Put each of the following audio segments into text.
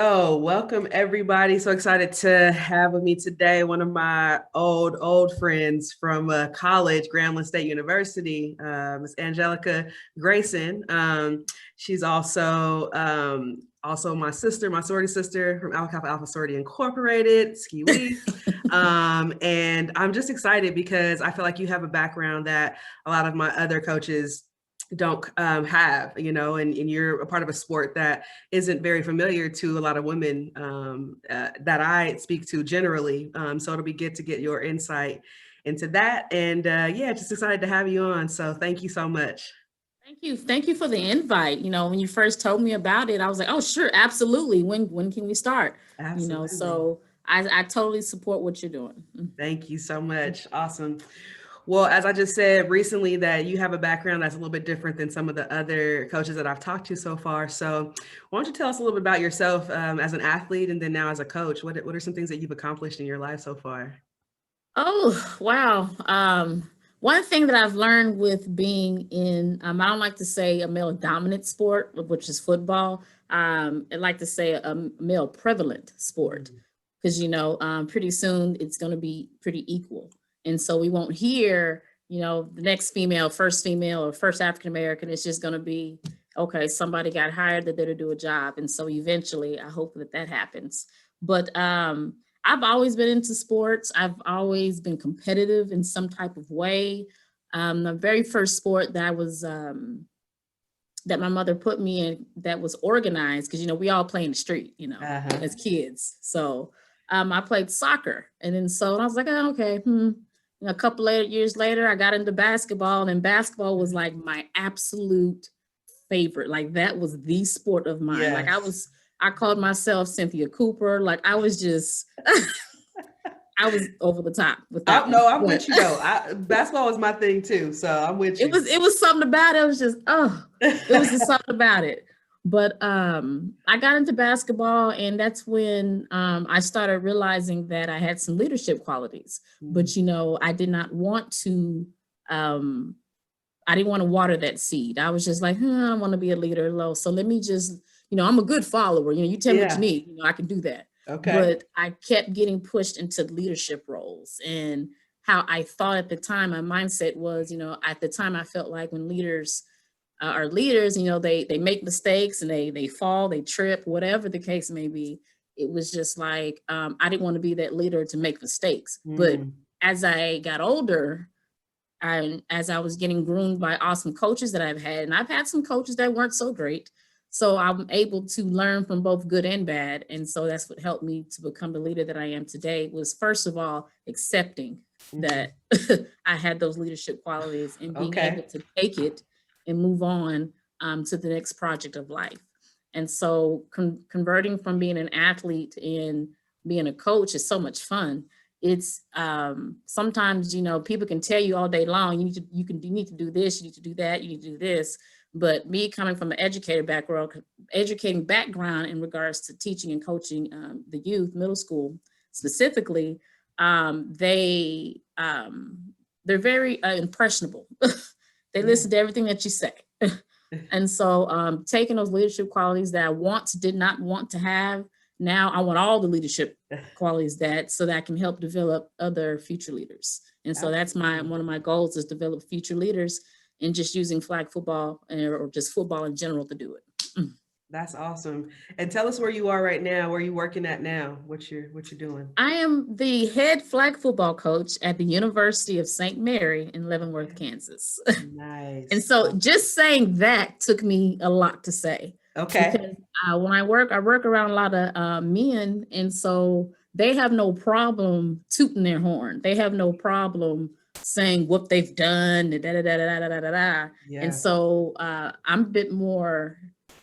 Oh, welcome everybody. So excited to have with me today one of my old friends from college, Grambling State University, Miss Angelica Grayson. She's also my sister, my sorority sister from Alpha Kappa Alpha Sorority Incorporated, Ski Wee. And I'm just excited because I feel like you have a background that a lot of my other coaches don't have, and you're a part of a sport that isn't very familiar to a lot of women that I speak to generally. So it'll be good to get your insight into that. And yeah, just excited to have you on. So thank you so much. Thank you. Thank you for the invite. When you first told me about it, I was like, oh, sure, absolutely. When can we start? Absolutely. So I totally support what you're doing. Thank you so much. Awesome. Well, as I just said recently, that you have a background that's a little bit different than some of the other coaches that I've talked to so far. So why don't you tell us a little bit about yourself as an athlete and then now as a coach? What are some things that you've accomplished in your life so far? Oh, wow. One thing that I've learned with being in, I don't like to say a male dominant sport, which is football. I like to say a male prevalent sport because, pretty soon it's going to be pretty equal. And so we won't hear, the next first female or first African American. It's just going to be, okay, somebody got hired that they're to do a job. And so eventually I hope that happens. But I've always been into sports. I've always been competitive in some type of way. The very first sport that that my mother put me in that was organized, because we all play in the street, as kids. So I played soccer, and then I was like, oh, okay. A couple of years later, I got into basketball, and basketball was like my absolute favorite. Like that was the sport of mine. Yes. Like I called myself Cynthia Cooper. Like I was just, I was over the top with that. No, I'm with you though. Basketball was my thing too, so I'm with you. It was something about it. It was just, it was just something about it. But I got into basketball, and that's when I started realizing that I had some leadership qualities. But I did not want to. I didn't want to water that seed. I was just like, I don't want to be a leader, low. So let me just, I'm a good follower. You tell me what you need. I can do that. Okay. But I kept getting pushed into leadership roles, and how I thought at the time, my mindset was, at the time I felt like when leaders are leaders, they make mistakes and they fall, they trip, whatever the case may be. It was just like, I didn't want to be that leader to make mistakes. But as I got older, and as I was getting groomed by awesome coaches that I've had, and I've had some coaches that weren't so great. So I'm able to learn from both good and bad. And so that's what helped me to become the leader that I am today, was first of all, accepting that I had those leadership qualities and being able to take it and move on to the next project of life. And so converting from being an athlete and being a coach is so much fun. It's sometimes, people can tell you all day long, you need to do this, you need to do that, you need to do this. But me coming from an educating background in regards to teaching and coaching the youth, middle school specifically, they're very impressionable. They listen to everything that you say. And so taking those leadership qualities that I did not want to have, now I want all the leadership qualities so that I can help develop other future leaders. And so that's one of my goals, is develop future leaders, and just using flag football or just football in general to do it. That's awesome. And tell us where you are right now. Where are you working at now? What you're doing? I am the head flag football coach at the University of St. Mary in Leavenworth, Kansas. Nice. And so just saying that took me a lot to say. Okay. Because when I work around a lot of men, and so they have no problem tooting their horn. They have no problem saying what they've done. Yeah. And so I'm a bit more,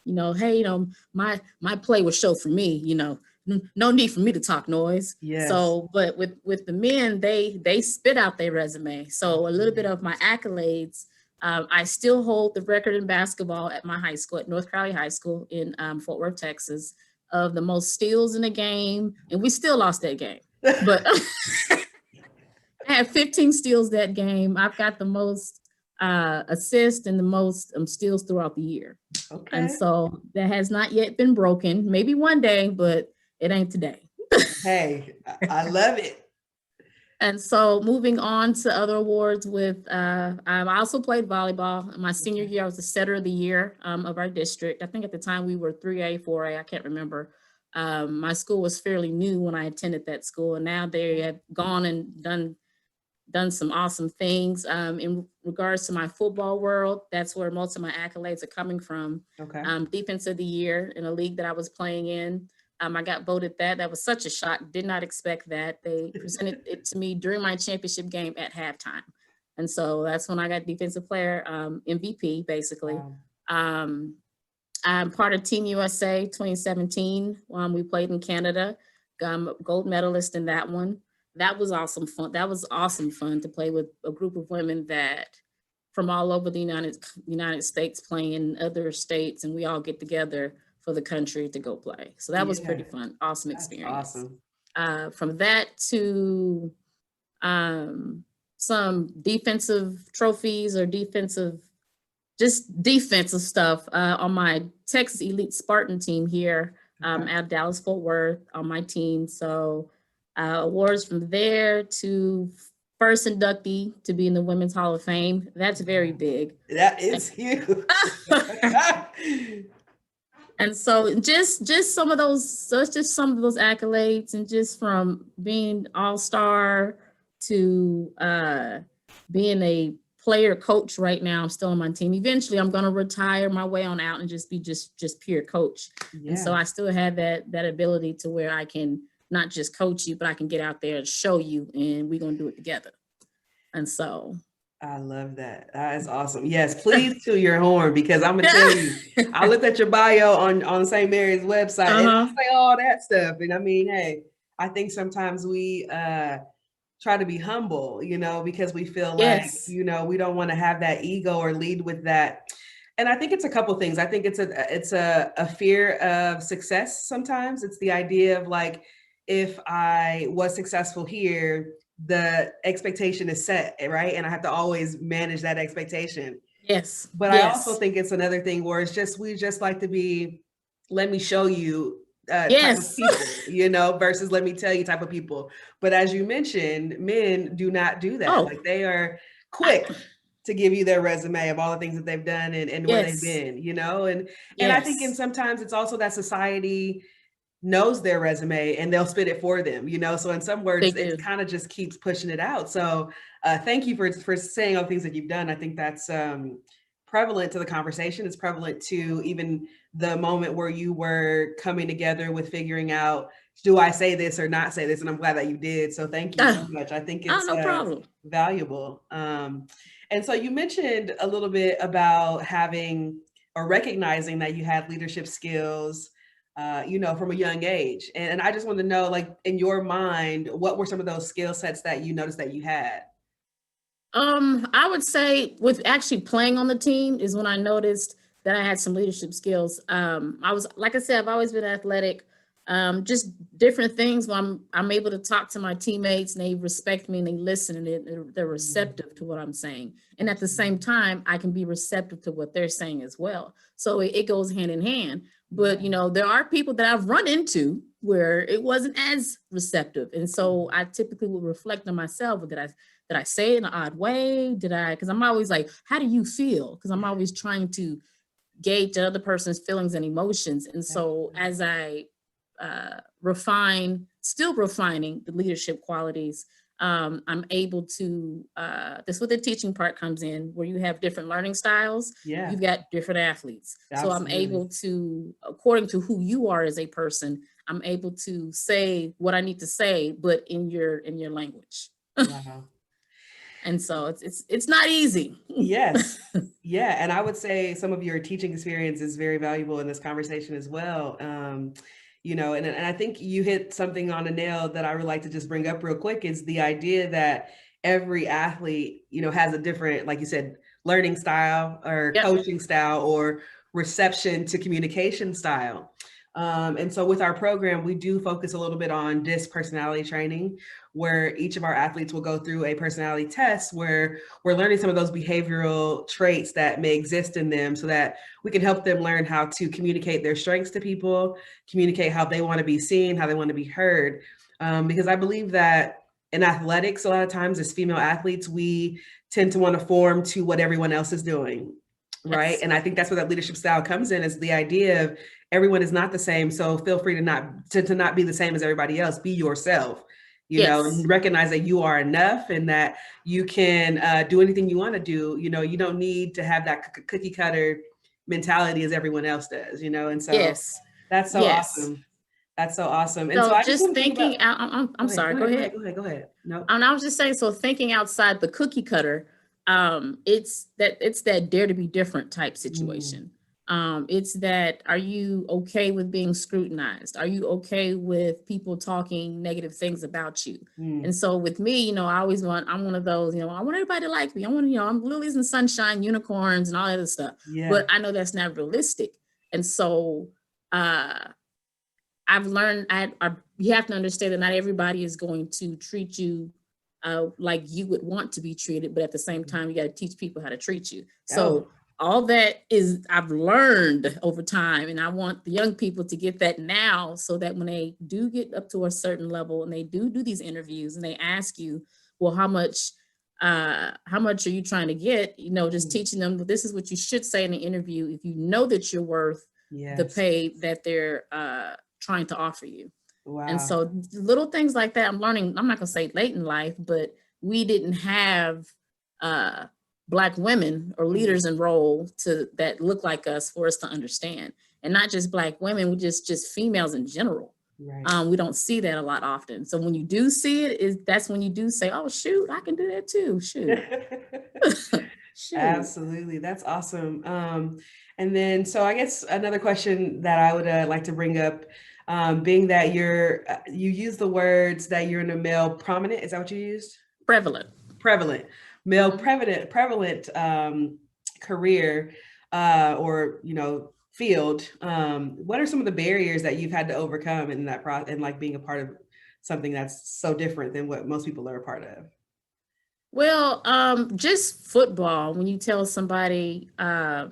hey, my play was show for me. No need for me to talk noise. Yes. So, but with the men, they spit out their resume. So a little bit of my accolades. I still hold the record in basketball at my high school, at North Crowley High School in Fort Worth, Texas, of the most steals in a game. And we still lost that game. But I had 15 steals that game. I've got the most assists and the most steals throughout the year. And Okay. so that has not yet been broken. Maybe one day, but it ain't today. Hey, I love it. And so moving on to other awards with, I also played volleyball. In my senior Okay. year, I was the setter of the year of our district. I think at the time we were 3A, 4A, I can't remember. My school was fairly new when I attended that school, and now they have gone and done some awesome things. In regards to my football world, that's where most of my accolades are coming from. Okay. Defense of the year in a league that I was playing in. I got voted that. That was such a shock. Did not expect that. They presented it to me during my championship game at halftime. And so that's when I got defensive player MVP, basically. Wow. I'm part of Team USA 2017. We played in Canada. Gold medalist in that one. That was awesome fun. That was awesome fun to play with a group of women that from all over the United States playing in other states, and we all get together for the country to go play. So that was Yeah, pretty fun. Awesome that's experience. awesome. From that to some defensive trophies or just defensive stuff on my Texas Elite Spartan team here Okay. at Dallas Fort Worth on my team. So awards from there to first inductee to be in the Women's Hall of Fame. That's very big. That is huge. And so just some of those, so it's just some of those accolades, and just from being all-star to being a player coach right now. I'm still on my team. Eventually I'm going to retire my way on out and just be just pure coach. Yeah. And so I still have that ability to where I can not just coach you, but I can get out there and show you, and we're going to do it together. And so I love that. That is awesome. Yes, please to your horn, because I'm gonna tell you, I looked at your bio on St. Mary's website, and I say all that stuff. And I mean, hey, I think sometimes we try to be humble, because we feel like, we don't want to have that ego or lead with that. And I think it's a couple things. I think it's a fear of success. Sometimes it's the idea of like, if I was successful here, the expectation is set, right? And I have to always manage that expectation. Yes. But I also think it's another thing where we just like to be, let me show you type of people, versus let me tell you type of people. But as you mentioned, men do not do that. Like, they are quick to give you their resume of all the things that they've done and where they've been, and I think sometimes it's also that society knows their resume and they'll spit it for them, so in some words it kind of just keeps pushing it out. So thank you for saying all the things that you've done. I think that's prevalent to the conversation. It's prevalent to even the moment where you were coming together with figuring out, do I say this or not say this? And I'm glad that you did. So thank you so much. I think it's no problem. Valuable. And so you mentioned a little bit about having or recognizing that you had leadership skills from a young age. And I just want to know, like, in your mind, what were some of those skill sets that you noticed that you had? I would say with actually playing on the team is when I noticed that I had some leadership skills. I was, like I said, I've always been athletic. Just different things when I'm able to talk to my teammates and they respect me and they listen and they're receptive to what I'm saying. And at the same time, I can be receptive to what they're saying as well. So it goes hand in hand. But, there are people that I've run into where it wasn't as receptive. And so I typically will reflect on myself. Did I say it in an odd way? Because I'm always like, how do you feel? Because I'm always trying to gauge the other person's feelings and emotions. And so as I still refining the leadership qualities, I'm able to, that's what the teaching part comes in, where you have different learning styles. You've got different athletes. Absolutely. So I'm able to, according to who you are as a person, I'm able to say what I need to say, but in your language. Wow. And so it's not easy. Yes. Yeah. And I would say some of your teaching experience is very valuable in this conversation as well. And I think you hit something on a nail that I would like to just bring up real quick, is the idea that every athlete, has a different, like you said, learning style or coaching style or reception to communication style. And so with our program, we do focus a little bit on DISC personality training, where each of our athletes will go through a personality test where we're learning some of those behavioral traits that may exist in them so that we can help them learn how to communicate their strengths to people, communicate how they want to be seen, how they want to be heard. Because I believe that in athletics, a lot of times as female athletes, we tend to want to form to what everyone else is doing. Right. Yes. And I think that's where that leadership style comes in, is the idea of everyone is not the same. So feel free to not be the same as everybody else. Be yourself, Yes. and recognize that you are enough and that you can do anything you want to do. You don't need to have that cookie cutter mentality as everyone else does, and so Yes. that's so Yes. awesome. That's so awesome. And so So I just just want to think about, thinking out, I'm sorry, go go ahead, go ahead, ahead. go ahead, go ahead. No. And I was just saying, so thinking outside the cookie cutter, it's that dare to be different type situation. It's that, are you okay with being scrutinized? Are you okay with people talking negative things about you? And so with me, I'm one of those, I want everybody to like me. I want, I'm lilies and sunshine, unicorns and all that other stuff. Yeah. But I know that's not realistic. And so I've learned, you have to understand that not everybody is going to treat you like you would want to be treated, but at the same time, you got to teach people how to treat you. So all that is, I've learned over time, and I want the young people to get that now, so that when they do get up to a certain level and they do these interviews and they ask you, well, how much are you trying to get? Just teaching them, this is what you should say in the interview if you know that you're worth the pay that they're trying to offer you. Wow. And so little things like that I'm learning. I'm not gonna say late in life, but we didn't have Black women or leaders in role that look like us for us to understand. And not just Black women, we just females in general. Right. We don't see that a lot often. So when you do see it, that's when you do say, oh shoot, I can do that too. Shoot. Shoot. Absolutely. That's awesome. And then, so I guess another question that I would like to bring up, being that you use the words that you're in a male prominent, is that what you used? Prevalent, male prevalent career or, field. What are some of the barriers that you've had to overcome in that process, and like being a part of something that's so different than what most people are a part of? Well, just football. When you tell somebody, hey,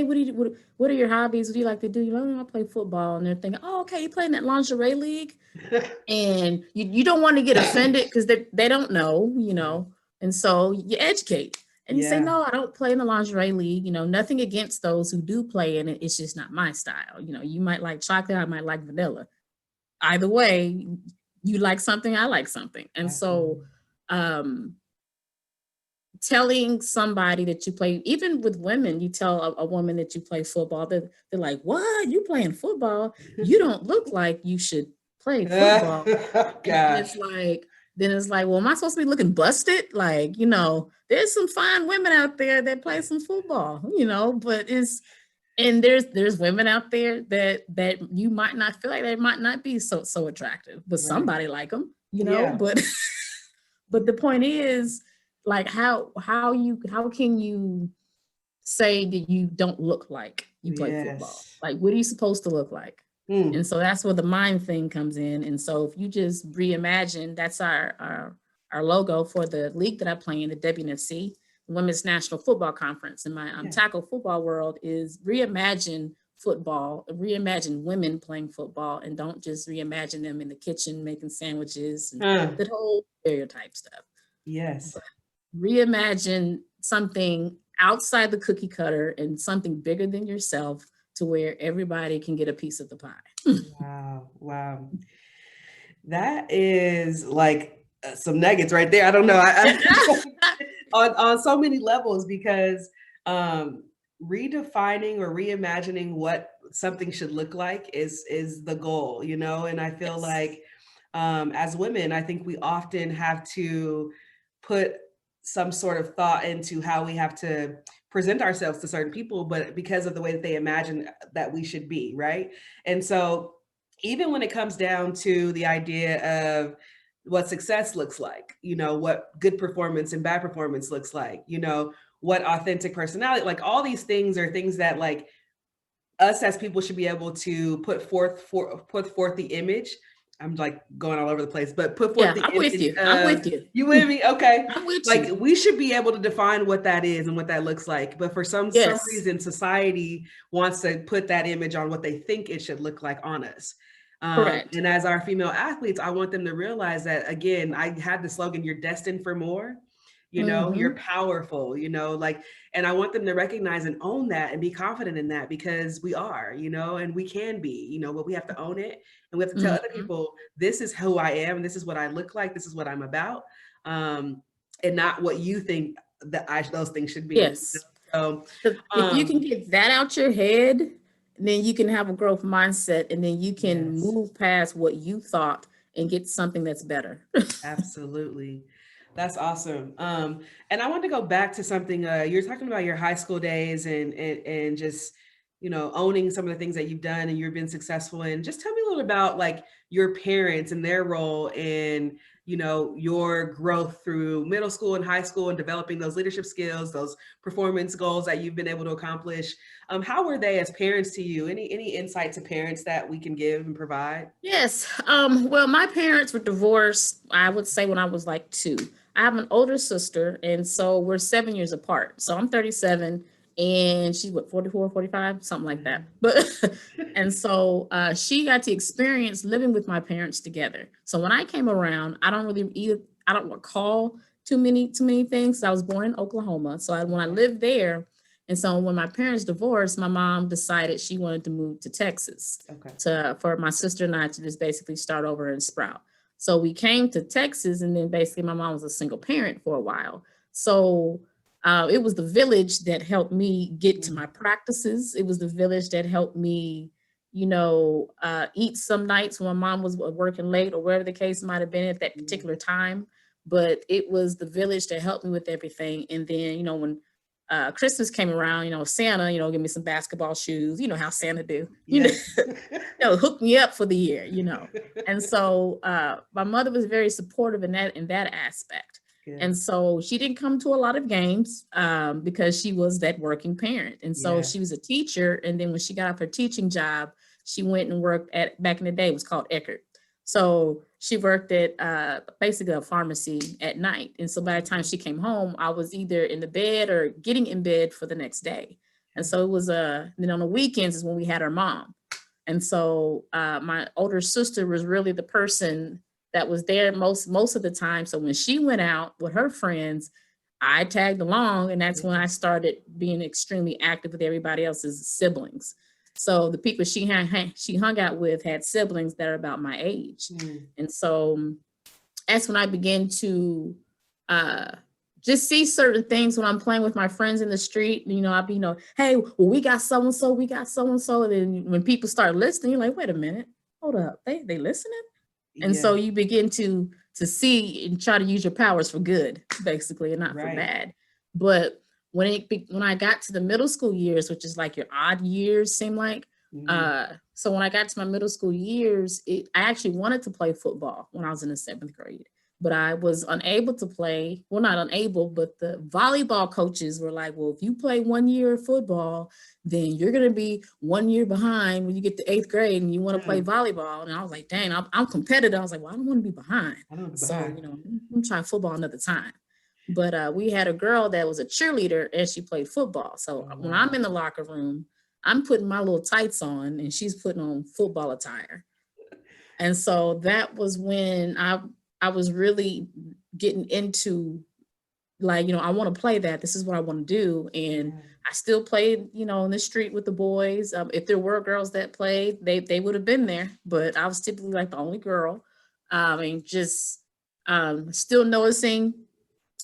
what are your hobbies? What do you like to do? I play football, and they're thinking, oh, okay, you play in that lingerie league, and you don't want to get offended because they don't know, and so you educate and you say, no, I don't play in the lingerie league. Nothing against those who do play in it. It's just not my style. You might like chocolate, I might like vanilla. Either way, you like something, I like something, and so. Telling somebody that you play, even with women, you tell a woman that you play football, they're like, what? You playing football? You don't look like you should play football. And it's like, well, am I supposed to be looking busted? Like, there's some fine women out there that play some football, but there's women out there that you might not feel like they might not be so attractive, but somebody like them, but the point is, like, how can you say that you don't look like you play football? Like, what are you supposed to look like? And so that's where the mind thing comes in. And so if you just reimagine, that's our logo for the league that I play in, the WNFC, Women's National Football Conference. And my tackle football world is reimagine football, reimagine women playing football, and don't just reimagine them in the kitchen making sandwiches and that whole stereotype stuff. Yes. But reimagine something outside the cookie cutter and something bigger than yourself, to where everybody can get a piece of the pie. Wow. That is like some nuggets right there. I don't know. On so many levels, because redefining or reimagining what something should look like is the goal, and I feel like as women, I think we often have to put some sort of thought into how we have to present ourselves to certain people, but because of the way that they imagine that we should be, right? And so even when it comes down to the idea of what success looks like, what good performance and bad performance looks like, what authentic personality, like all these things are things that like us as people should be able to put forth the image. I'm like going all over the place, but put forth Yeah, the I'm with image you. I'm of, with you. you with me? Okay. I'm with Like you. we should be able to define what that is and what that looks like. But for some Yes, reason, society wants to put that image on what they think it should look like on us. correct. And as our female athletes, I want them to realize that, again, I had the slogan, you're destined for more. You're Mm-hmm. powerful, like, and I want them to recognize and own that and be confident in that, because we are, and we can be, but we have to own it, and we have to tell other Mm-hmm. people, this is who I am, and this is what I look like, this is what I'm about, and not what you think that those things should be. Yes. So, 'Cause if you can um, get that out your head, then you can have a growth mindset and then you can yes. move past what you thought and get something that's better. Absolutely. That's awesome. And I want to go back to something, you're talking about your high school days and just, owning some of the things that you've done and you've been successful in. Just tell me a little about like your parents and their role in, your growth through middle school and high school and developing those leadership skills, those performance goals that you've been able to accomplish. How were they as parents to you? Any insight to parents that we can give and provide? Yes. Well, my parents were divorced, I would say, when I was like 2. I have an older sister, and so we're 7 years apart. So I'm 37 and she's what, 44, 45, something like that. But and so she got to experience living with my parents together. So when I came around, I don't recall too many things. I was born in Oklahoma. So when I lived there, and so when my parents divorced, my mom decided she wanted to move to Texas Okay. for my sister and I to just basically start over and sprout. So we came to Texas, and then basically my mom was a single parent for a while. So it was the village that helped me get to Mm, my practices. It was the village that helped me, eat some nights when my mom was working late or wherever the case might have been at that mm. particular time. But it was the village that helped me with everything. And then, when Christmas came around, Santa, give me some basketball shoes, how Santa do, Yes. hook me up for the year. And so my mother was very supportive in that aspect. Good. And so she didn't come to a lot of games because she was that working parent. And so Yeah. she was a teacher. And then when she got off her teaching job, she went and worked at, back in the day, it was called Eckerd. So she worked at basically a pharmacy at night. And so by the time she came home, I was either in the bed or getting in bed for the next day. And so it was then on the weekends is when we had our mom. And so my older sister was really the person that was there most of the time. So when she went out with her friends, I tagged along, and that's when Yeah. I started being extremely active with everybody else's siblings. So the people she hung out with had siblings that are about my age, Mm. and so that's when I began to uh, just see certain things when I'm playing with my friends in the street. I'll be, hey, well, we got so and so, we got so and so. And then when people start listening, you're like, wait a minute, hold up, they listening? And Yeah. so you begin to see and try to use your powers for good, basically, and not for Right. bad. But when I got to the middle school years, which is like your odd years, seem like. Mm. So when I got to my middle school years, I actually wanted to play football when I was in the 7th grade, but I was unable to play. Well, not unable, but the volleyball coaches were like, well, if you play 1 year of football, then you're going to be 1 year behind when you get to 8th grade and you want to play Mm. volleyball. And I was like, dang, I'm competitive. I was like, well, I don't want to be behind. I don't know So, behind. I'm trying football another time. But we had a girl that was a cheerleader and she played football. So Oh, when wow. I'm in the locker room, I'm putting my little tights on and she's putting on football attire. And so that was when I was really getting into, like, I want to play that. This is what I want to do. And Yeah. I still played, in the street with the boys. If there were girls that played, they would have been there, but I was typically like the only girl. And just still noticing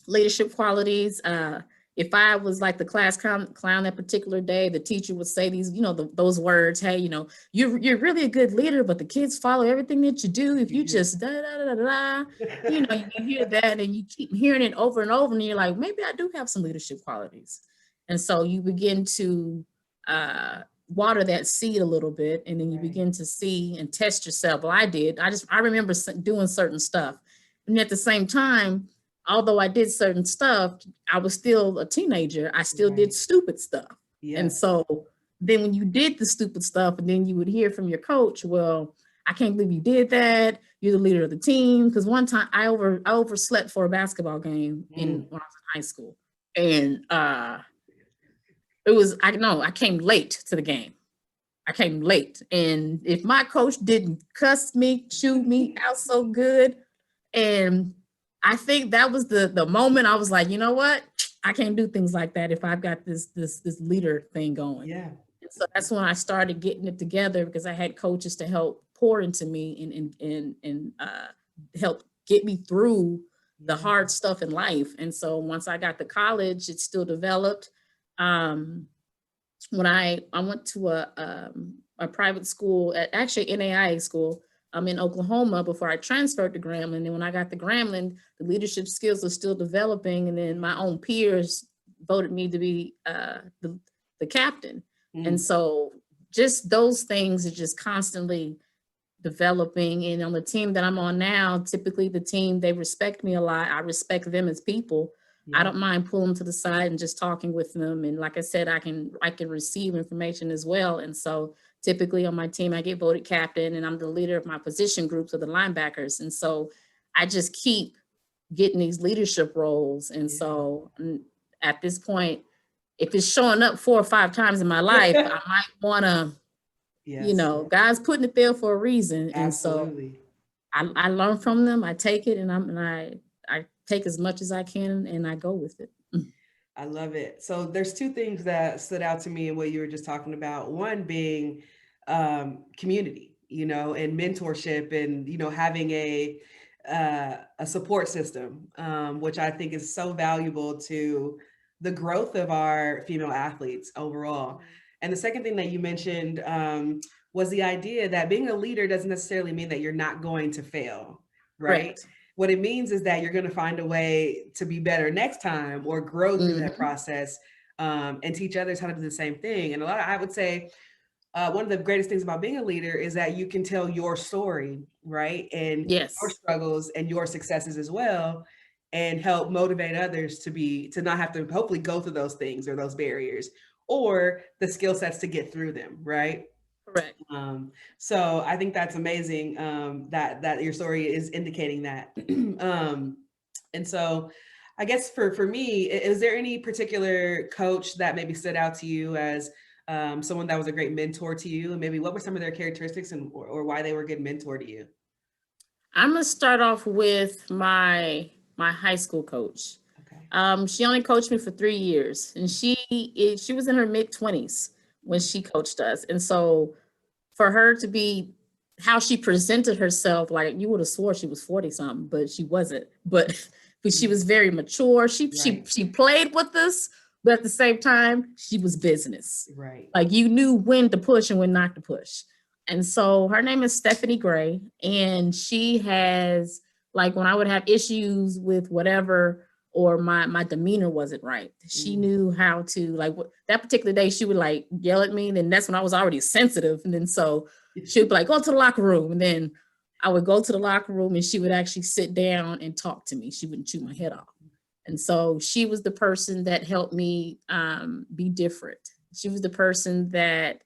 leadership qualities. If I was like the class clown that particular day, the teacher would say these, those words. Hey, you're really a good leader, but the kids follow everything that you do. If you Yeah. just da da da da da, you hear that and you keep hearing it over and over, and you're like, maybe I do have some leadership qualities. And so you begin to water that seed a little bit, and then you Right. begin to see and test yourself. Well, I did. I remember doing certain stuff, and at the same time, although I did certain stuff, I was still a teenager. I still did Right. stupid stuff. And Yes. so then when you did the stupid stuff, and then you would hear from your coach, well, I can't believe you did that. You're the leader of the team. Because one time I overslept for a basketball game when I was in high school. And I came late to the game. I came late. And if my coach didn't cuss me, chew me out so good, and I think that was the moment I was like, you know what? I can't do things like that if I've got this leader thing going. Yeah. And so that's when I started getting it together, because I had coaches to help pour into me and help get me through the hard stuff in life. And so once I got to college, it still developed. When I went to a private school, actually NAIA school, in Oklahoma before I transferred to Grambling. And when I got to Grambling, the leadership skills are still developing. And then my own peers voted me to be the captain. And so just those things are just constantly developing. And on the team that I'm on now, typically the team, they respect me a lot. I respect them as people. I don't mind pulling them to the side and just talking with them. And like I said, I can receive information as well. And so typically on my team, I get voted captain, and I'm the leader of my position groups of the linebackers. And so I just keep getting these leadership roles. And so at this point, if it's showing up 4 or 5 times in my life, I might want to, God's putting it there for a reason. Absolutely. And so I learn from them. I take it, and I take as much as I can, and I go with it. I love it. So there's 2 things that stood out to me in what you were just talking about. One being community, and mentorship, and, having a support system, which I think is so valuable to the growth of our female athletes overall. And the second thing that you mentioned was the idea that being a leader doesn't necessarily mean that you're not going to fail, right? What it means is that you're going to find a way to be better next time, or grow through that process, and teach others how to do the same thing. And I would say one of the greatest things about being a leader is that you can tell your story, right? And your struggles and your successes as well, and help motivate others to not have to hopefully go through those things or those barriers, or the skill sets to get through them, right? Correct. So I think that's amazing, that your story is indicating that. And so I guess for me, is there any particular coach that maybe stood out to you as someone that was a great mentor to you? And maybe what were some of their characteristics or why they were a good mentor to you? I'm going to start off with my high school coach. Okay. She only coached me for 3 years, and she was in her mid-20s when she coached us. And so for her to be how she presented herself, like you would have swore she was 40 something, but she wasn't. But she was very mature. She played with us, but at the same time, she was business. Right. Like you knew when to push and when not to push. And so her name is Stephanie Gray, and she has, like, when I would have issues with whatever, or my demeanor wasn't right, she knew how to, like, that particular day she would like yell at me, and then that's when I was already sensitive. And then so she would be like, go to the locker room. And then I would go to the locker room, and she would actually sit down and talk to me. She wouldn't chew my head off. And so she was the person that helped me be different. She was the person that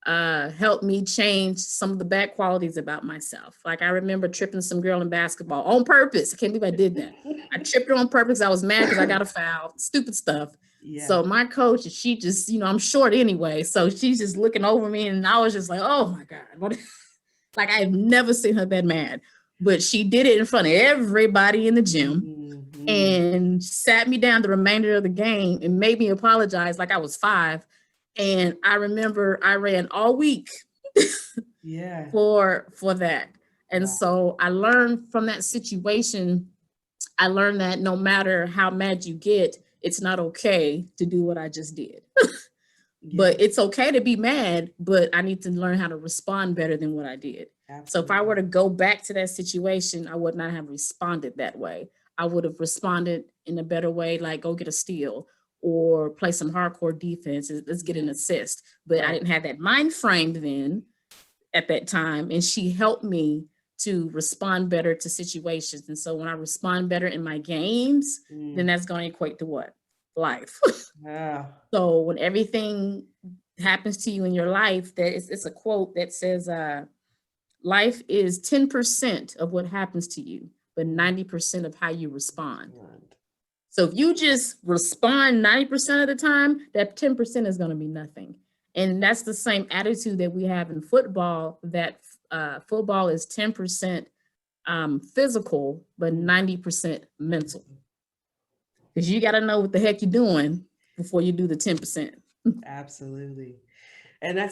helped me change some of the bad qualities about myself. Like I remember tripping some girl in basketball on purpose. I can't believe I did that. I tripped her on purpose. I was mad because I got a foul, stupid stuff. Yeah. So my coach, she just, I'm short anyway. So she's just looking over me, and I was just like, oh my God. Like I've never seen her that mad, but she did it in front of everybody in the gym, and sat me down the remainder of the game and made me apologize like I was 5. And I remember I ran all week for that. And so I learned from that situation, I learned that no matter how mad you get, it's not okay to do what I just did. But it's okay to be mad, but I need to learn how to respond better than what I did. Absolutely. So if I were to go back to that situation, I would not have responded that way. I would have responded in a better way, like go get a steal, or play some hardcore defense, let's get an assist. But I didn't have that mind frame then at that time. And she helped me to respond better to situations. And so when I respond better in my games, then that's going to equate to what? Life. Yeah. So when everything happens to you in your life, that it's a quote that says, life is 10% of what happens to you, but 90% of how you respond. So if you just respond 90% of the time, that 10% is going to be nothing. And that's the same attitude that we have in football, that football is 10% physical, but 90% mental. Because you got to know what the heck you're doing before you do the 10%. Absolutely. And I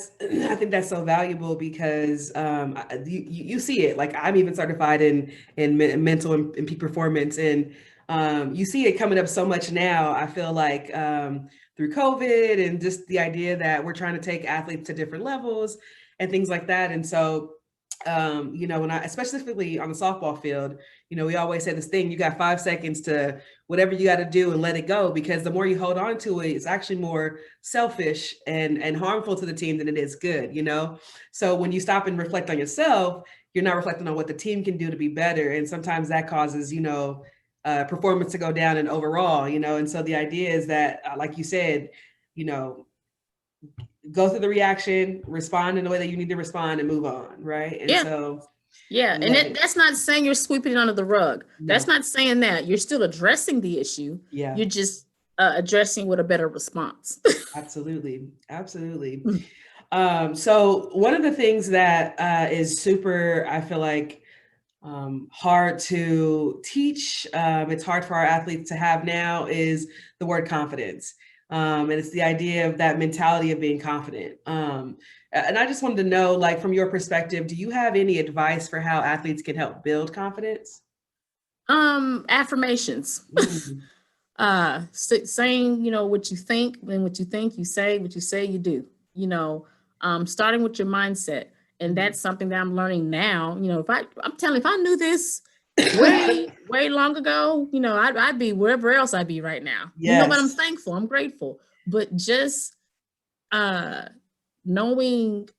think that's so valuable because you see it. Like, I'm even certified in mental and peak performance, and you see it coming up so much now. I feel like through COVID and just the idea that we're trying to take athletes to different levels and things like that. And so, when especially on the softball field, we always say this thing: you got 5 seconds to whatever you got to do and let it go, because the more you hold on to it, it's actually more selfish and harmful to the team than it is good, So when you stop and reflect on yourself, you're not reflecting on what the team can do to be better. And sometimes that causes, performance to go down and overall, and so the idea is that, like you said, go through the reaction, respond in the way that you need to respond, and move on, right? And so and that's not saying you're sweeping it under the rug. No. That's not saying that. You're still addressing the issue. Yeah. You're just addressing with a better response. Absolutely. So one of the things that is super, I feel like, hard to teach, it's hard for our athletes to have now, is the word confidence. And it's the idea of that mentality of being confident. And I just wanted to know, like, from your perspective, do you have any advice for how athletes can help build confidence? Affirmations. Saying, what you think, and what you think, you say, what you say, you do, starting with your mindset. And that's something that I'm learning now. If I knew this way long ago, I'd be wherever else I'd be right now. Yes. But I'm thankful, I'm grateful. But just knowing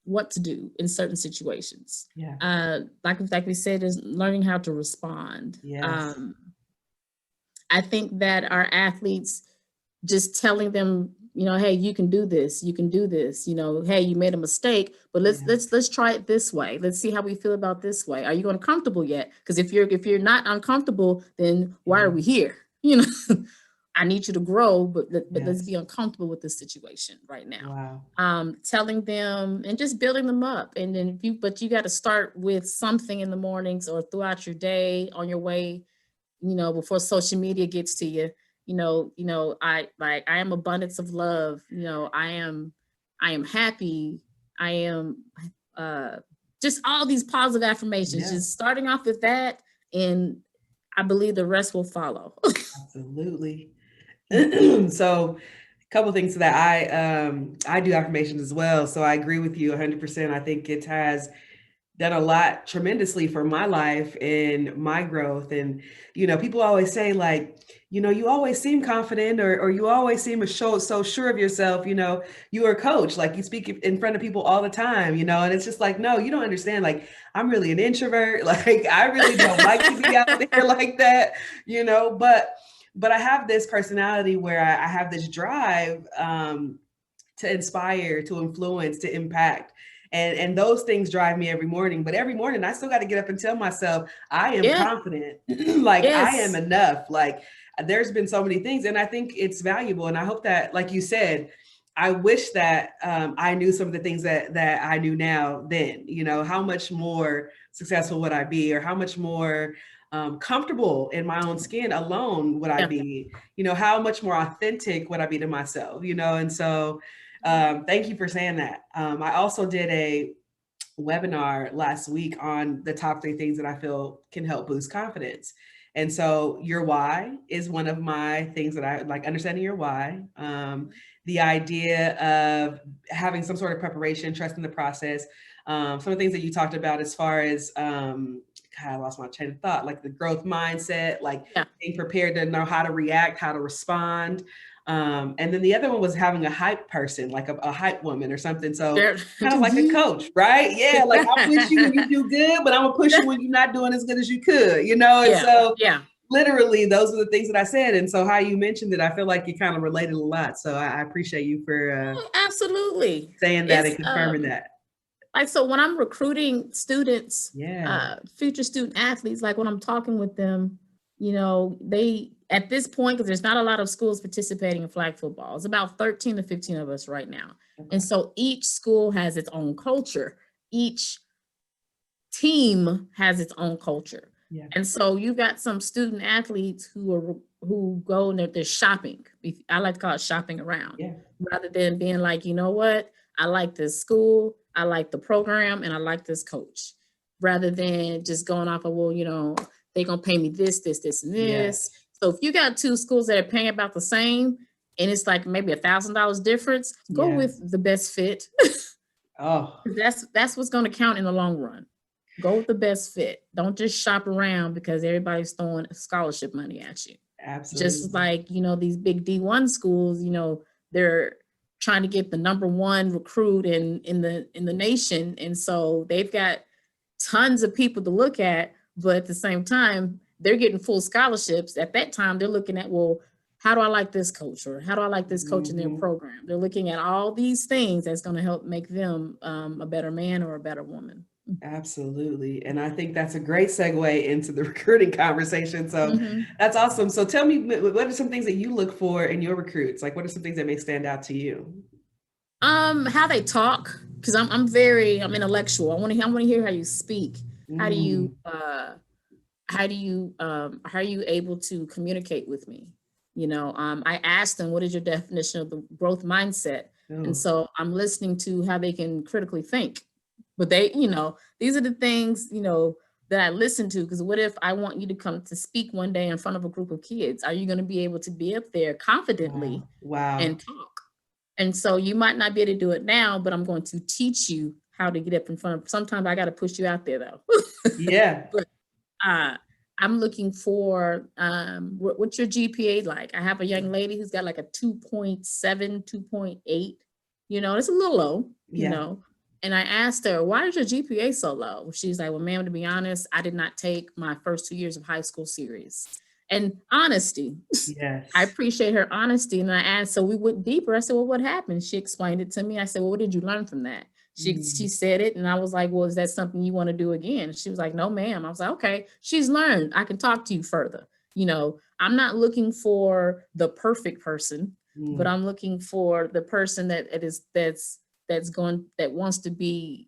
what to do in certain situations. Yeah. Like we said, is learning how to respond. Yes. I think that our athletes, just telling them, hey, you can do this. You can do this. Hey, you made a mistake, but let's try it this way. Let's see how we feel about this way. Are you uncomfortable yet? Because if you're not uncomfortable, then why are we here? I need you to grow, but let's be uncomfortable with this situation right now. Wow. Telling them and just building them up, and then you got to start with something in the mornings or throughout your day, on your way, before social media gets to you. I am abundance of love. I am happy. I am just all these positive affirmations, just starting off with that. And I believe the rest will follow. Absolutely. So a couple of things to that. I do affirmations as well. So I agree with you 100%. I think it has done a lot tremendously for my life and my growth. And, people always say, like, you always seem confident, or you always seem so sure of yourself. You're a coach, like, you speak in front of people all the time, and it's just like, no, you don't understand. Like, I'm really an introvert. Like, I really don't like to be out there like that, but I have this personality where I have this drive to inspire, to influence, to impact. And those things drive me every morning. But every morning I still got to get up and tell myself I am confident. Like, I am enough. Like, there's been so many things, and I think it's valuable. And I hope that, like you said, I wish that I knew some of the things that I knew now then. How much more successful would I be, or how much more comfortable in my own skin alone would I be? How much more authentic would I be to myself? And so thank you for saying that. I also did a webinar last week on the top 3 things that I feel can help boost confidence. And so your why is one of my things that I like, understanding your why. The idea of having some sort of preparation, trusting the process. Some of the things that you talked about as far as, I lost my train of thought, like the growth mindset, like being prepared to know how to react, how to respond. And then the other one was having a hype person, like a hype woman or something. So kind of like a coach, right? Yeah. Like, I'll push you when you do good, but I'm gonna push you when you're not doing as good as you could, And so literally, those are the things that I said. And so how you mentioned it, I feel like you kind of related a lot. So I appreciate you for Oh, absolutely. saying that and It's confirming that. like, so when I'm recruiting students, Yeah. future student athletes, like when I'm talking with them, you know, they, at this point, because there's not a lot of schools participating in flag football, it's about 13 to 15 of us right now. Okay. And so each school has its own culture. Each team has its own culture. Yeah. And so you got some student athletes who go and they're shopping. I like to call it shopping around, Yeah. rather than being like, you know what, I like this school, I like the program, and I like this coach, rather than just going off of, well, you know, they're gonna pay me this, this, this, and this. Yes. So if you got two schools that are paying about the same, and it's like maybe $1,000 difference, go Yeah. with the best fit. Oh, That's what's going to count in the long run. Go with the best fit. Don't just shop around because everybody's throwing scholarship money at you. absolutely. Just like, you know, these big D1 schools, you know, they're trying to get the number one recruit in the nation. And so they've got tons of people to look at, but at the same time, they're getting full scholarships. At that time, they're looking at, well, how do I like this coach, or how do I like this coach in their program? They're looking at all these things that's going to help make them a better man or a better woman. Absolutely. And I think that's a great segue into the recruiting conversation. So Mhm. that's awesome. So tell me, what are some things that you look for in your recruits? Like, what are some things that may stand out to you? How they talk, because I'm intellectual. I want to hear how you speak. How do you how are you able to communicate with me? You know, I asked them, what is your definition of the growth mindset? And so I'm listening to how they can critically think. But they, you know, these are the things, you know, that I listen to. Because what if I want you to come to speak one day in front of a group of kids? Are you going to be able to be up there confidently Wow. and talk? And so you might not be able to do it now, but I'm going to teach you how to get up in front of. Sometimes I got to push you out there though. Yeah. But I'm looking for what's your GPA like? I have a young lady who's got like a 2.7, 2.8. You know, it's a little low, you Yeah. know. And I asked her, why is your GPA so low? She's like, well, ma'am, to be honest, I did not take my first 2 years of high school serious. And honesty, Yes. I appreciate her honesty. And I asked, so we went deeper. I said, well, what happened? She explained it to me. I said, well, what did you learn from that? She said it, and I was like, well, is that something you want to do again? She was like, no, ma'am. I was like, okay, she's learned. I can talk to you further. You know, I'm not looking for the perfect person, but I'm looking for the person that wants to be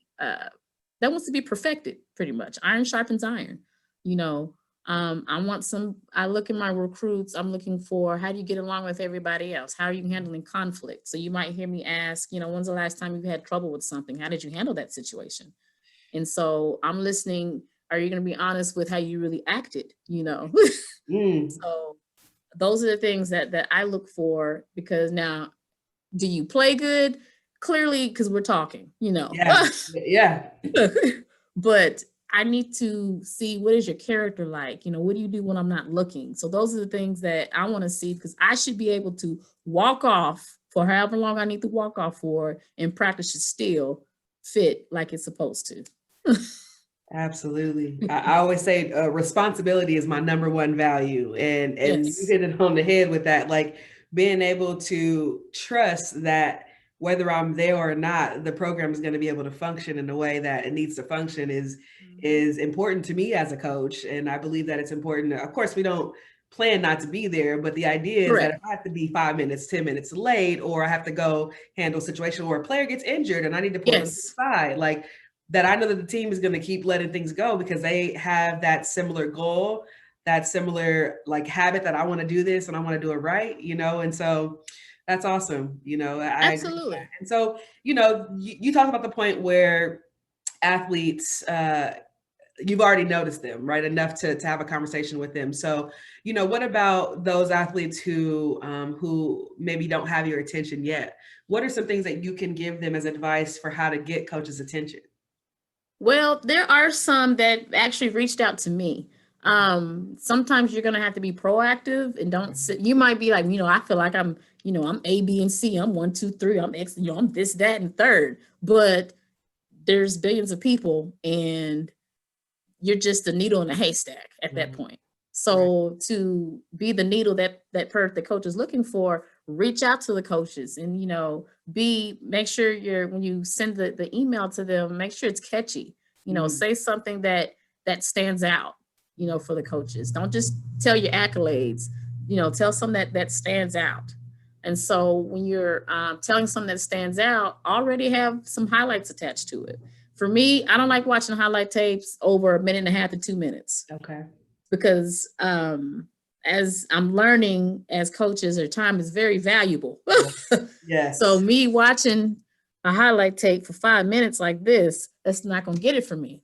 perfected, pretty much. Iron sharpens iron, you know. I look at my recruits, I'm looking for, how do you get along with everybody else? How are you handling conflict? So you might hear me ask, you know, when's the last time you've had trouble with something? How did you handle that situation? And so I'm listening. Are you going to be honest with how you really acted? You know, so those are the things that I look for, because now, do you play good? Clearly, because we're talking, you know. Yeah. But I need to see, what is your character like? You know, what do you do when I'm not looking? So those are the things that I want to see, because I should be able to walk off for however long I need to walk off for, and practice should still fit like it's supposed to. Absolutely. I always say responsibility is my number one value. And you Yes. hit it on the head with that, like being able to trust that whether I'm there or not, the program is going to be able to function in the way that it needs to function is important to me as a coach. And I believe that it's important. Of course, we don't plan not to be there, but the idea is that Correct. if I have to be 5 minutes, 10 minutes late, or I have to go handle a situation where a player gets injured and I need to pull them to the Yes. side, like that, I know that the team is going to keep letting things go because they have that similar goal, that similar like habit that I want to do this and I want to do it right, you know? And so that's awesome. You know, I agree with that. Absolutely. And so, you know, you talk about the point where athletes, you've already noticed them, right? Enough to have a conversation with them. So, you know, what about those athletes who maybe don't have your attention yet? What are some things that you can give them as advice for how to get coach's attention? Well, there are some that actually reached out to me. Sometimes you're gonna have to be proactive and don't sit. You might be like, you know, I feel like I'm, you know, I'm A, B, and C. I'm 1, 2, 3. I'm X. You know, I'm this, that, and third. But there's billions of people, and you're just a needle in a haystack at that point. So to be the needle that the coach is looking for, reach out to the coaches and, make sure when you send the email to them, make sure it's catchy, say something that stands out, for the coaches. Don't just tell your accolades, tell something that stands out. And so when you're telling something that stands out, already have some highlights attached to it. For me, I don't like watching highlight tapes over 1.5 to 2 minutes. Okay. Because as I'm learning as coaches, their time is very valuable. Yes. So me watching a highlight tape for 5 minutes like this, that's not going to get it for me.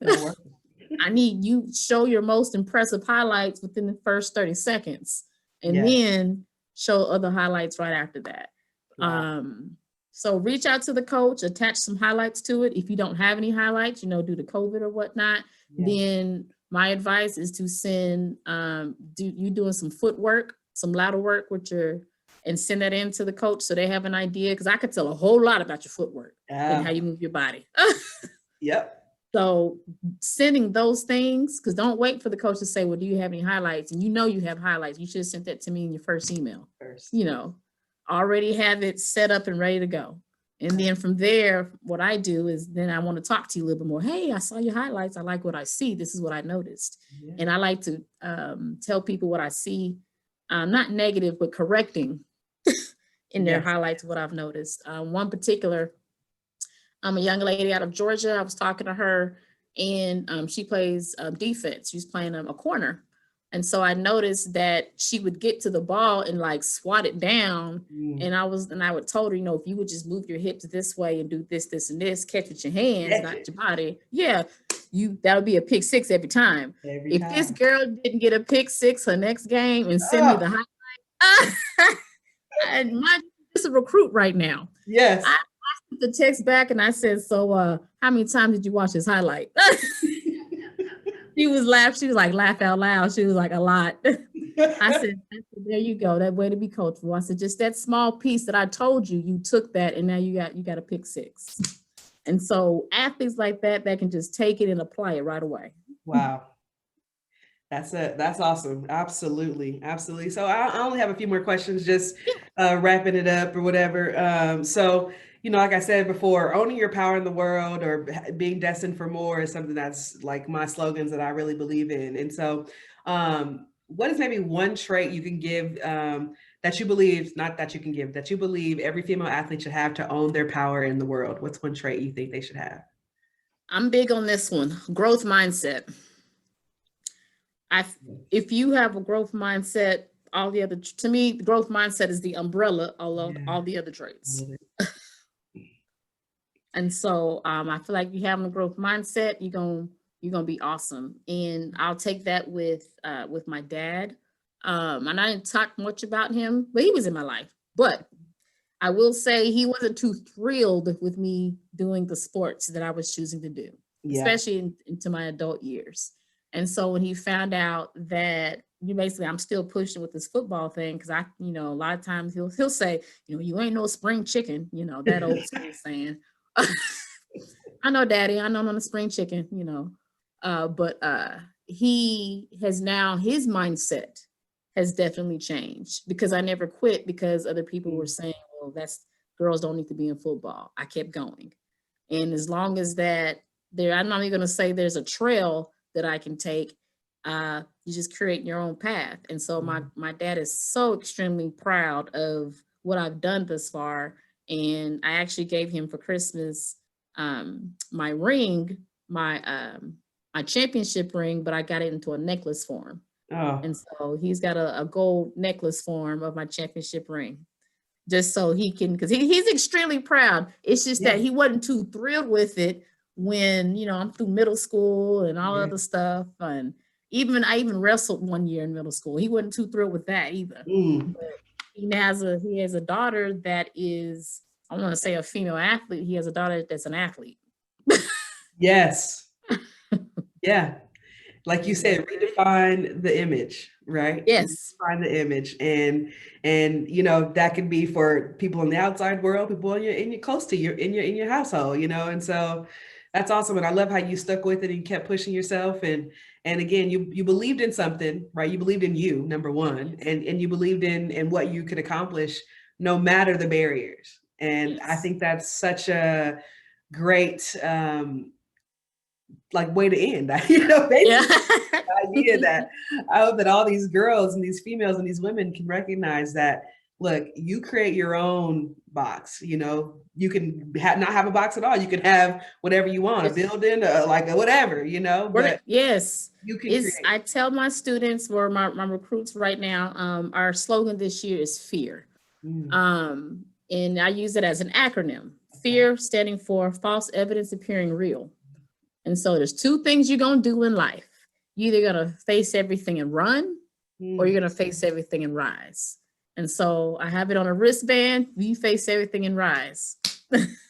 I need you show your most impressive highlights within the first 30 seconds and then show other highlights right after that. Wow. So reach out to the coach, attach some highlights to it. If you don't have any highlights, due to COVID or whatnot, then my advice is to send you doing some footwork, some ladder work and send that in to the coach so they have an idea, because I could tell a whole lot about your footwork and how you move your body. Yep. So sending those things, because don't wait for the coach to say, well, do you have any highlights? And you have highlights. You should have sent that to me in your first email. Already have it set up and ready to go. And then from there, what I do is then I want to talk to you a little bit more. Hey, I saw your highlights. I like what I see. This is what I noticed. Yeah. And I like to tell people what I see, not negative, but correcting in their highlights, what I've noticed. One particular, a young lady out of Georgia, I was talking to her, and she plays defense. She's playing a corner. And so I noticed that she would get to the ball and like swat it down. And I would told her, if you would just move your hips this way and do this, this, and this, catch with your hands, not your body. Yeah, that would be a pick six every time. If this girl didn't get a pick six her next game and send me the highlight, and this is a recruit right now. Yes. I sent the text back and I said, so how many times did you watch this highlight? She was like, laugh out loud. She was like, a lot. I said, there you go. That way to be coachable. I said, just that small piece that I told you, you took that and now you got a pick six. And so athletes like that can just take it and apply it right away. Wow. That's awesome. Absolutely. Absolutely. So I only have a few more questions, just wrapping it up or whatever. So like I said before, owning your power in the world or being destined for more is something that's like my slogans that I really believe in. And so what is maybe one trait you can give that you believe every female athlete should have to own their power in the world? What's one trait you think they should have? I'm big on this one, growth mindset. If you have a growth mindset, to me, the growth mindset is the umbrella of all the other traits. And so I feel like you having a growth mindset, you're gonna be awesome. And I'll take that with my dad. And I didn't talk much about him, but he was in my life. But I will say he wasn't too thrilled with me doing the sports that I was choosing to do, especially into my adult years. And so when he found out that I'm still pushing with this football thing, because a lot of times he'll say, you ain't no spring chicken, that old school saying. I know, Daddy, I know I'm a spring chicken, but he has now, his mindset has definitely changed, because I never quit because other people were saying, well, girls don't need to be in football. I kept going. And as long as that I'm not even going to say there's a trail that I can take, you just create your own path. And so my dad is so extremely proud of what I've done thus far. And I actually gave him for Christmas my ring, my championship ring, but I got it into a necklace form. Oh. And so he's got a gold necklace form of my championship ring, just so he can, because he's extremely proud. It's just that he wasn't too thrilled with it when, I'm through middle school and all other stuff. And I even wrestled one year in middle school. He wasn't too thrilled with that either. But he has a daughter that is, I want to say, a female athlete. He has a daughter that's an athlete. Yes. Yeah. Like you said, redefine the image, right? Yes. Redefine the image. And that can be for people in the outside world, people in your close to you, in your household, and so That's awesome. And I love how you stuck with it and you kept pushing yourself. And again, you believed in something, right? You believed in you, number one, and you believed in what you could accomplish no matter the barriers. And I Yes. think that's such a great like way to end. Yeah. Basically the idea that I hope that all these girls and these females and these women can recognize that, look, you create your own box. You can not have a box at all. You can have whatever you want, a Yes. building, like a whatever, but Yes. you can create. I tell my students, or my recruits right now, our slogan this year is fear. Mm, And I use it as an acronym. okay. Fear standing for false evidence appearing real. And so there's two things you're going to do in life. You're either going to face everything and run, or Mm. you're going to face everything and rise. And so I have it on a wristband. You face everything and rise.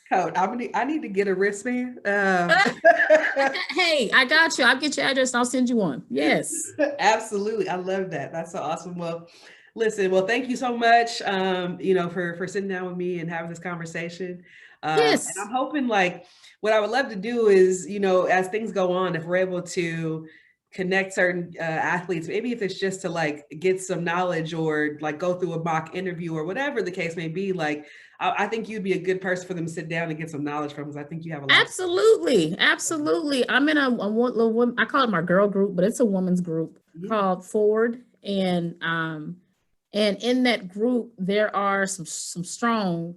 Code. I need to get a wristband. Hey, I got you. I'll get your address and I'll send you one. Yes. Absolutely. I love that. That's so awesome. Well, listen, thank you so much, for sitting down with me and having this conversation. And Yes. I'm hoping, like, what I would love to do is, as things go on, if we're able to connect certain athletes, maybe if it's just to like get some knowledge or like go through a mock interview or whatever the case may be, like, I think you'd be a good person for them to sit down and get some knowledge from, because I think you have a lot. Absolutely. Absolutely. I'm in a little woman, I call it my girl group, but it's a women's group called Forward. And in that group, there are some strong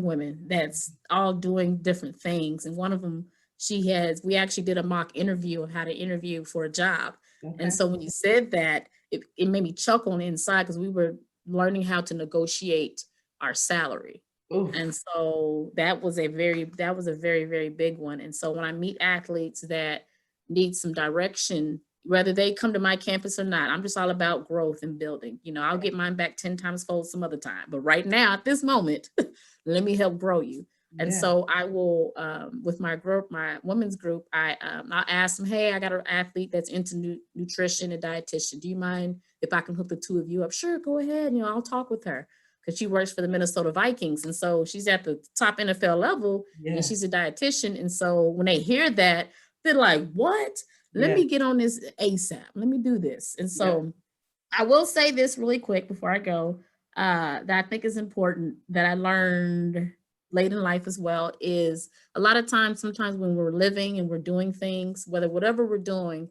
women that's all doing different things. And one of them, we actually did a mock interview of how to interview for a job. Okay. And so when you said that, it made me chuckle on the inside, because we were learning how to negotiate our salary. Oof. And so that was a very, very big one. And so when I meet athletes that need some direction, whether they come to my campus or not, I'm just all about growth and building. I'll get mine back 10 times fold some other time. But right now, at this moment, let me help grow you. And Yeah. so I will, with my group, my women's group, I'll ask them, hey, I got an athlete that's into nutrition and dietitian. Do you mind if I can hook the two of you up? Sure, go ahead. I'll talk with her, because she works for the Minnesota Vikings. And so she's at the top NFL level, Yeah. and she's a dietitian. And so when they hear that, they're like, what? Let me get on this ASAP. Let me do this. And so I will say this really quick before I go, that I think is important, that I learned late in life as well, is a lot of times, sometimes when we're living and we're doing things, whatever we're doing,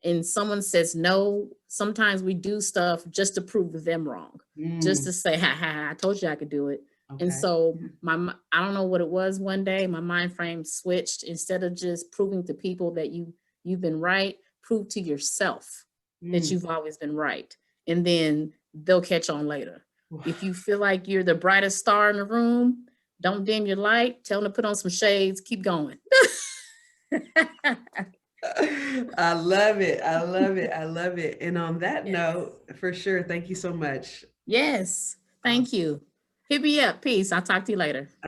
and someone says no, sometimes we do stuff just to prove them wrong, just to say, I told you I could do it. Okay. And so I don't know what it was, one day my mind frame switched. Instead of just proving to people that you've been right, prove to yourself that you've always been right. And then they'll catch on later. If you feel like you're the brightest star in the room, don't dim your light. Tell them to put on some shades. Keep going. I love it. I love it. I love it. And on that note, for sure, thank you so much. Yes. Thank you. Hit me up. Peace. I'll talk to you later.